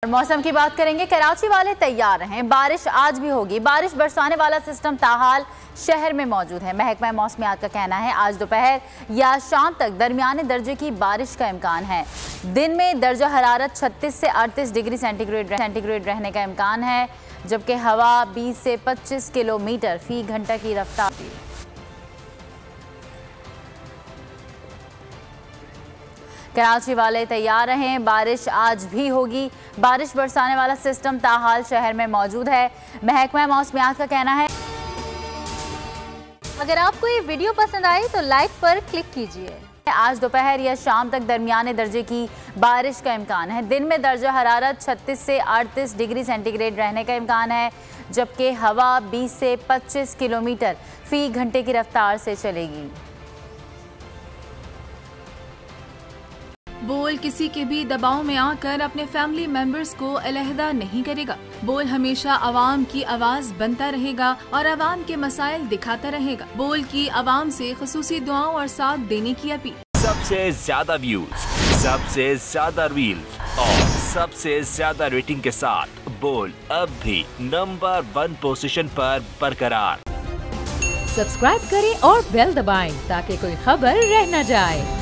मौसम की बात करेंगे। कराची वाले तैयार रहें, बारिश आज भी होगी। बारिश बरसाने वाला सिस्टम ताहाल शहर में मौजूद है। महकमा मौसमियात का कहना है आज दोपहर या शाम तक दरमियाने दर्जे की बारिश का इम्कान है। दिन में दर्जा हरारत 36 से 38 डिग्री सेंटीग्रेड रहने का इम्कान है, जबकि हवा 20 से 25 किलोमीटर फी घंटा की रफ्तार। कराची वाले तैयार रहें, बारिश आज भी होगी। बारिश बरसाने वाला सिस्टम ताहाल शहर में मौजूद है। महकमा मौसमियात का कहना है। अगर आपको ये वीडियो पसंद आई तो लाइक पर क्लिक कीजिए। आज दोपहर या शाम तक दरमियाने दर्जे की बारिश का इम्कान है। दिन में दर्जा हरारत 36 से 38 डिग्री सेंटीग्रेड रहने का इम्कान है, जबकि हवा 20 से 25 किलोमीटर फी घंटे की रफ्तार से चलेगी। बोल किसी के भी दबाव में आकर अपने फैमिली मेंबर्स को अलहदा नहीं करेगा। बोल हमेशा आवाम की आवाज बनता रहेगा और आवाम के मसाइल दिखाता रहेगा। बोल की आवाम से खुसूसी दुआओं और साथ देने की अपील। सबसे ज्यादा व्यूज, सबसे ज्यादा रील्स और सबसे ज्यादा रेटिंग के साथ बोल अब भी नंबर 1 पोजीशन पर बरकरार। सब्सक्राइब करें और बेल दबाएं ताकि कोई खबर रह न जाए।